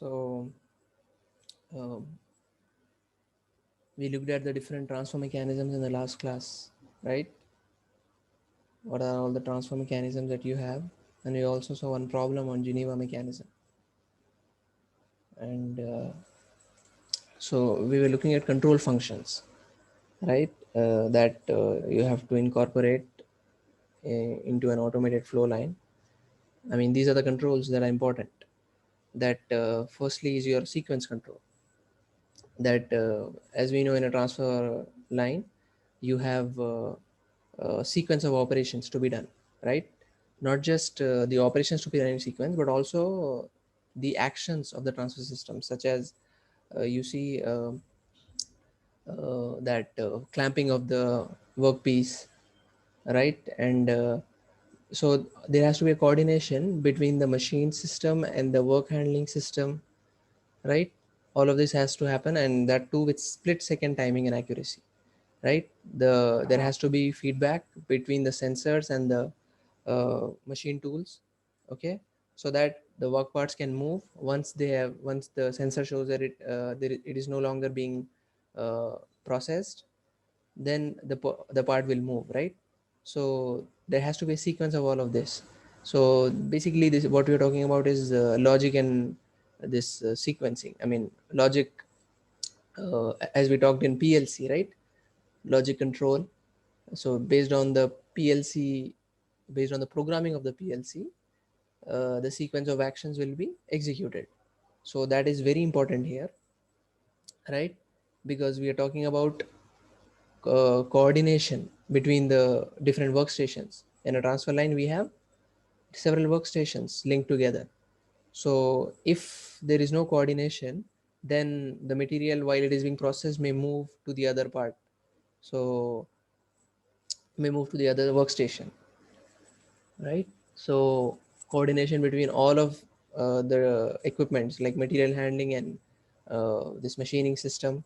So um, we looked at the different transfer mechanisms in the last class, right? What are all the transfer mechanisms that you have? And we also saw one problem on Geneva mechanism. And so we were looking at control functions, right? That you have to incorporate into an automated flow line. I mean, these are the controls that are important. That firstly is your sequence control. That as we know in a transfer line, you have a sequence of operations to be done, right? Not just the operations to be done in sequence, but also the actions of the transfer system, such as you see that clamping of the workpiece, right? And so there has to be a coordination between the machine system and the work handling system, right? All of this has to happen, and that too with split second timing and accuracy, right? There has to be feedback between the sensors and the machine tools, okay, so that the work parts can move once the sensor shows that it is no longer being uh, processed, then the part will move, right? So there has to be a sequence of all of this. So basically this what we're talking about is logic and this sequencing. I mean logic, as we talked in PLC, right? Logic control. So based on the programming of the PLC, the sequence of actions will be executed. So that is very important here, right? Because we are talking about coordination between the different workstations. In a transfer line, we have several workstations linked together. So if there is no coordination, then the material while it is being processed may move to the other part. So may move to the other workstation, right? So coordination between all of the equipments like material handling and this machining system,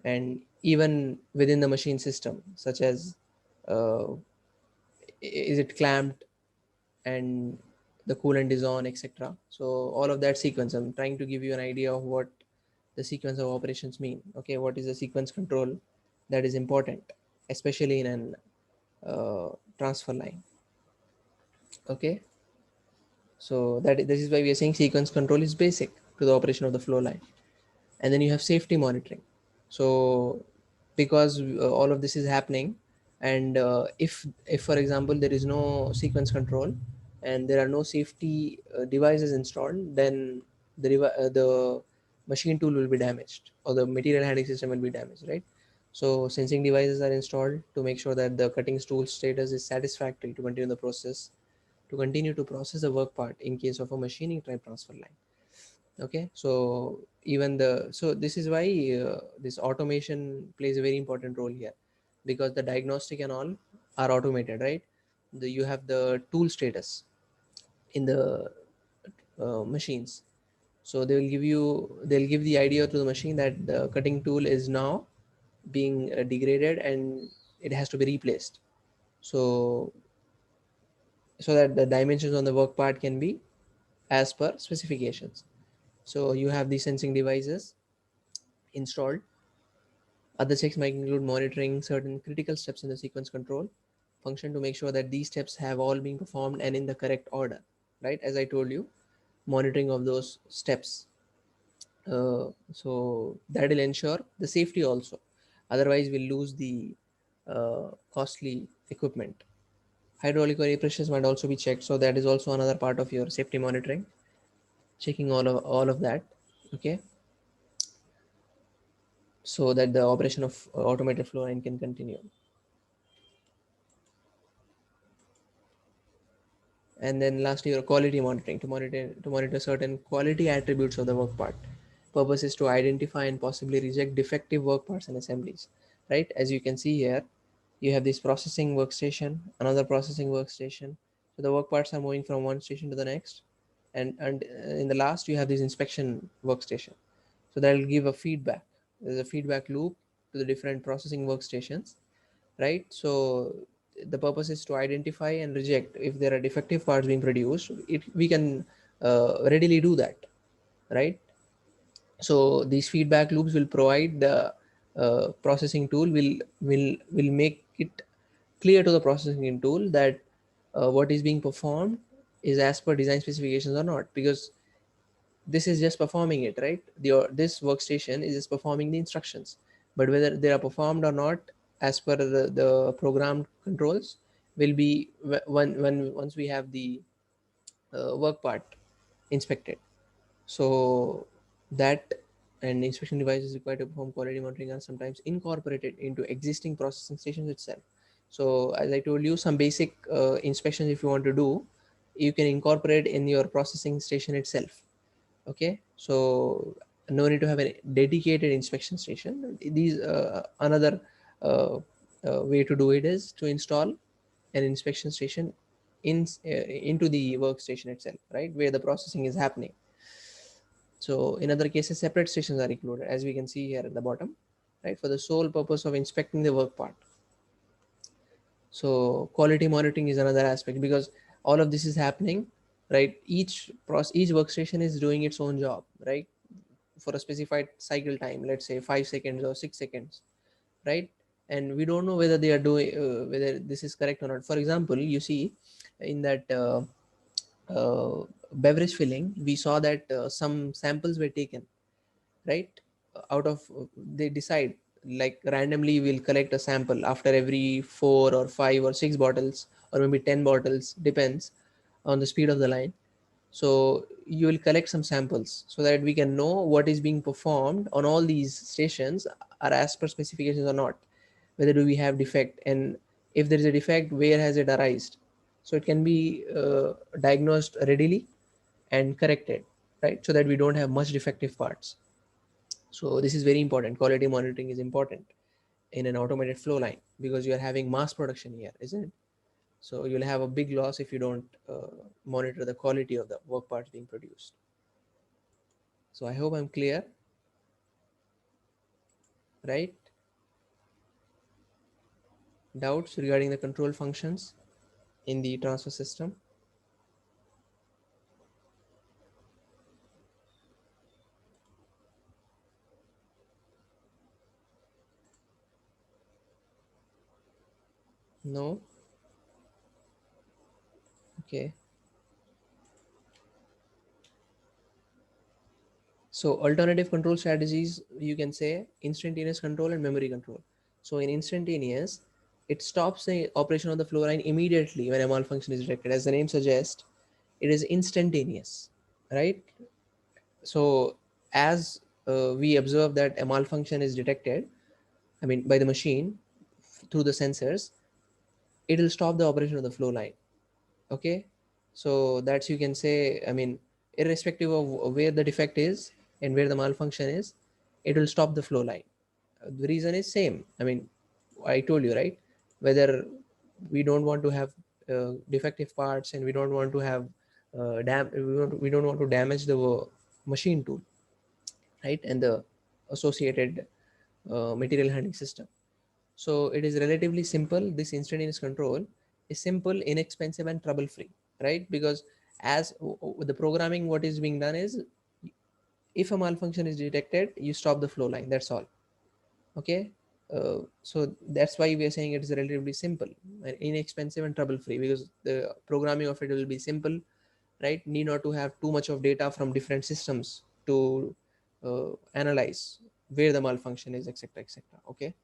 and even within the machine system, such as uh, is it clamped and the coolant is on, etc. So all of that sequence, I'm trying to give you an idea of what the sequence of operations mean. Okay, what is the sequence control that is important, especially in an transfer line. Okay, so this is why we are saying sequence control is basic to the operation of the flow line. And then you have safety monitoring. So because all of this is happening, and if for example there is no sequence control and there are no safety devices installed, then the machine tool will be damaged or the material handling system will be damaged, right? So sensing devices are installed to make sure that the cutting tool status is satisfactory to continue the process, to continue to process the work part in case of a machining type transfer line. Okay, so even the so this is why this automation plays a very important role here, because the diagnostic and all are automated, right? You have the tool status in the machines. So they'll give the idea to the machine that the cutting tool is now being degraded and it has to be replaced. So so that the dimensions on the work part can be as per specifications. So you have the sensing devices installed. Other checks might include monitoring certain critical steps in the sequence control function to make sure that these steps have all been performed and in the correct order, right? As I told you, monitoring of those steps. So that will ensure the safety also. Otherwise, we'll lose the costly equipment. Hydraulic or air pressures might also be checked. So that is also another part of your safety monitoring, checking all of that. Okay, so that the operation of automated flow line can continue. And then lastly, your quality monitoring to monitor certain quality attributes of the work part. Purpose is to identify and possibly reject defective work parts and assemblies, right? As you can see here, you have this processing workstation, another processing workstation. So the work parts are moving from one station to the next, and in the last you have this inspection workstation. So that will give a feedback. There's a feedback loop to the different processing workstations, right? So the purpose is to identify and reject if there are defective parts being produced. We can readily do that, right? So these feedback loops will provide the processing tool will make it clear to the processing tool that what is being performed is as per design specifications or not, because this is just performing it, right? This workstation is just performing the instructions, but whether they are performed or not as per the programmed controls will be once we have the work part inspected. So that and inspection devices required to perform quality monitoring are sometimes incorporated into existing processing stations itself. So as I told you, some basic inspections if you want to do, you can incorporate in your processing station itself. Okay, so no need to have a dedicated inspection station. These another way to do it is to install an inspection station into the workstation itself, right, where the processing is happening. So in other cases, separate stations are included, as we can see here at the bottom, right, for the sole purpose of inspecting the work part. So quality monitoring is another aspect, because all of this is happening, right? Each workstation is doing its own job, right, for a specified cycle time, let's say 5 seconds or 6 seconds, right? And we don't know whether they are doing whether this is correct or not. For example, you see in that beverage filling, we saw that some samples were taken, right, out of they decide like randomly we'll collect a sample after every 4 or 5 or 6 bottles, or maybe 10 bottles, depends on the speed of the line. So you will collect some samples so that we can know what is being performed on all these stations are as per specifications or not, whether do we have defect, and if there is a defect, where has it arisen, so it can be diagnosed readily and corrected, right, so that we don't have much defective parts. So this is very important. Quality monitoring is important in an automated flow line, because you are having mass production here, isn't it? So you'll have a big loss if you don't monitor the quality of the work parts being produced. So I hope I'm clear, right? Doubts regarding the control functions in the transfer system? No? Okay. So alternative control strategies, you can say instantaneous control and memory control. So in instantaneous, it stops the operation of the flow line immediately when a malfunction is detected. As the name suggests, it is instantaneous, right? So as we observe that a malfunction is detected, I mean by the machine through the sensors, it will stop the operation of the flow line. Okay, so that's, you can say, I mean, irrespective of where the defect is and where the malfunction is, it will stop the flow line. The reason is same. I mean, I told you, right, whether we don't want to have defective parts, and we don't want to have we don't want to damage the machine tool, right, and the associated material handling system. So it is relatively simple. This instantaneous control is simple, inexpensive, and trouble free, right? Because as with the programming, what is being done is, if a malfunction is detected, you stop the flow line. That's all. Okay. So that's why we are saying it is relatively simple and inexpensive and trouble free, because the programming of it will be simple, right? Need not to have too much of data from different systems to analyze where the malfunction is, etc., etc. Okay.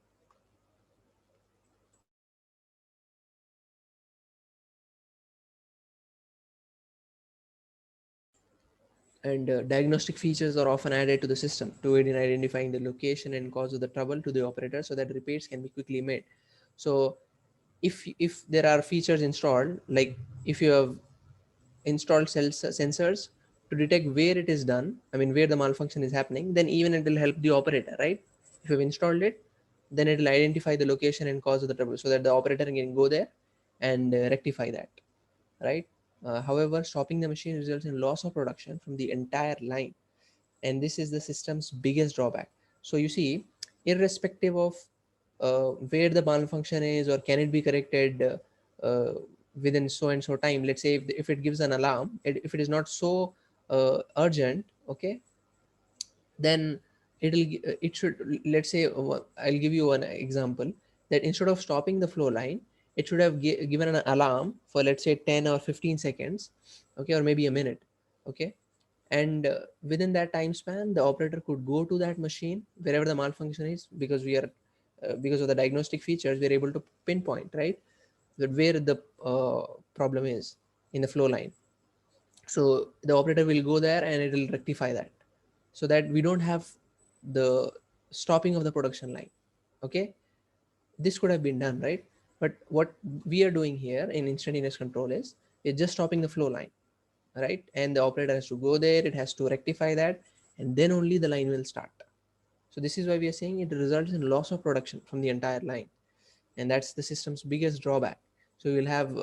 And diagnostic features are often added to the system to aid in identifying the location and cause of the trouble to the operator, so that repairs can be quickly made. So if there are features installed, like if you have installed sensors to detect where it is done, I mean where the malfunction is happening, then even it will help the operator, right? If you've installed it, then it will identify the location and cause of the trouble, so that the operator can go there and rectify that, right? However, stopping the machine results in loss of production from the entire line, and this is the system's biggest drawback. So you see, irrespective of where the malfunction is, or can it be corrected within so and so time, let's say if it gives an alarm, if it is not so urgent, okay, then it should, let's say, I'll give you one example, that instead of stopping the flow line, it should have given an alarm for, let's say, 10 or 15 seconds, okay, or maybe a minute, okay. And within that time span, the operator could go to that machine wherever the malfunction is, because we are because of the diagnostic features, we're able to pinpoint, right, that where the problem is in the flow line. So the operator will go there and it will rectify that, so that we don't have the stopping of the production line, okay. This could have been done, right? But what we are doing here in instantaneous control is we're just stopping the flow line, right? And the operator has to go there, it has to rectify that, and then only the line will start. So this is why we are saying it results in loss of production from the entire line, and that's the system's biggest drawback. So you will have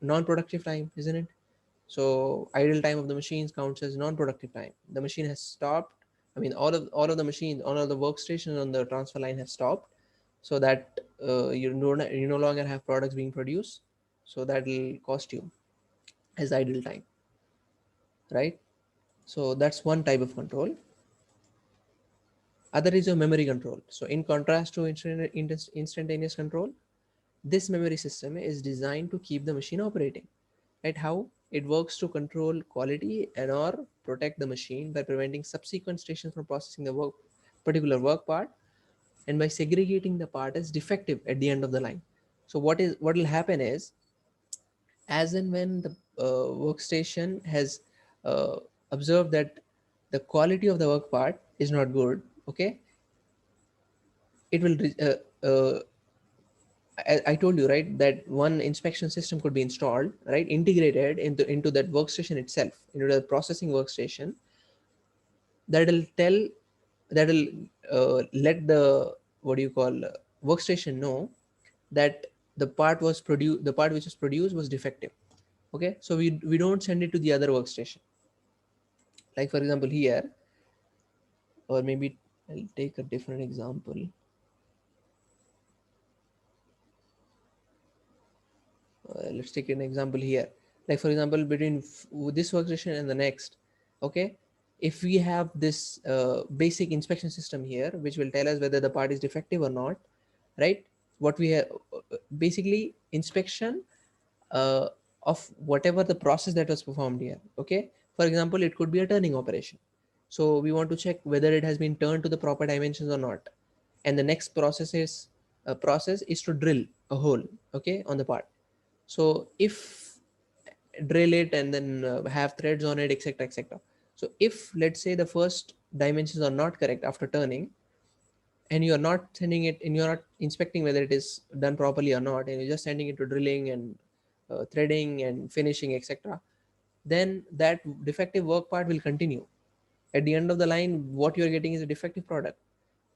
non-productive time, isn't it? So idle time of the machines counts as non-productive time. The machine has stopped. I mean, all of the machines, all of the workstations on the transfer line have stopped, so that you no longer have products being produced. So that will cost you as idle time, right? So that's one type of control. Other is your memory control. So in contrast to instantaneous control, this memory system is designed to keep the machine operating. Right? How it works to control quality and or protect the machine by preventing subsequent stations from processing the particular work part, and by segregating the part as defective at the end of the line. So what will happen is, as and when the workstation has uh, observed that the quality of the work part is not good, okay, it will I told you, right, that one inspection system could be installed, right, integrated into that workstation itself, into the processing workstation, that will tell, that will let the, what do you call, workstation know that the part which was produced was defective, okay. So we don't send it to the other workstation, like for example here, or maybe I'll take a different example. Let's take an example here, like for example between this workstation and the next, okay. If we have this basic inspection system here which will tell us whether the part is defective or not, right, what we have, basically inspection uh, of whatever the process that was performed here, okay. For example, it could be a turning operation, so we want to check whether it has been turned to the proper dimensions or not. And the next process is to drill a hole, okay, on the part. So if drill it and then have threads on it, etc., etc. So if, let's say, the first dimensions are not correct after turning, and you're not sending it, and you're not inspecting whether it is done properly or not, and you're just sending it to drilling and threading and finishing, etc., then that defective work part will continue. At the end of the line, what you're getting is a defective product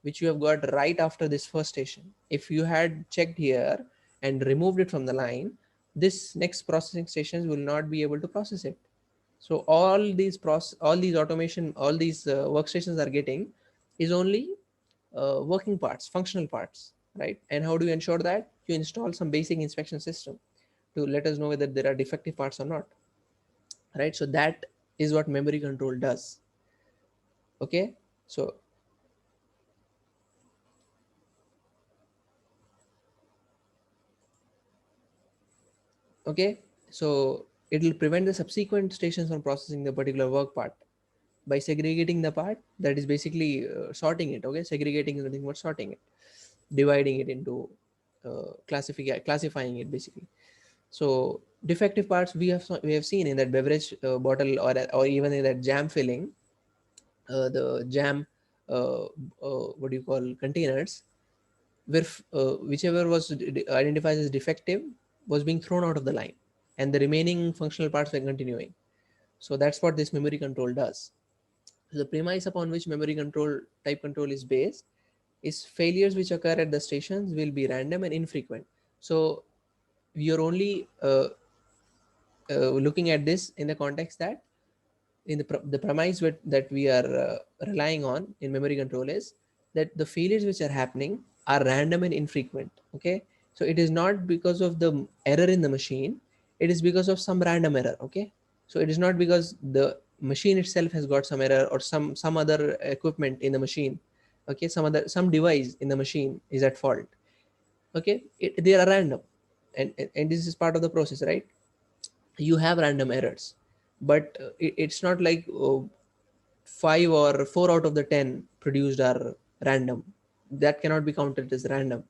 which you have got right after this first station. If you had checked here and removed it from the line, this next processing stations will not be able to process it. So all these automation, all these workstations are getting is only working parts, functional parts, right? And how do you ensure that? You install some basic inspection system to let us know whether there are defective parts or not, right? So that is what memory control does, okay. So okay, so it will prevent the subsequent stations from processing the particular work part by segregating the part, that is basically sorting it, okay. Segregating is nothing but sorting it, dividing it into classifying it basically. So defective parts we have seen in that beverage bottle, or even in that jam filling, the jam what do you call, containers, where whichever was identified as defective was being thrown out of the line, and the remaining functional parts were continuing. So that's what this memory control does. The premise upon which memory control type control is based is failures which occur at the stations will be random and infrequent. So we are only looking at this in the context that in the premise that we are relying on in memory control is that the failures which are happening are random and infrequent, okay. So it is not because of the error in the machine, it is because of some random error, okay. So it is not because machine itself has got some error, or some other equipment in the machine, okay, some device in the machine is at fault, okay, they are random, and this is part of the process, right? You have random errors, but it's not like 5 or 4 out of the 10 produced are random. That cannot be counted as random.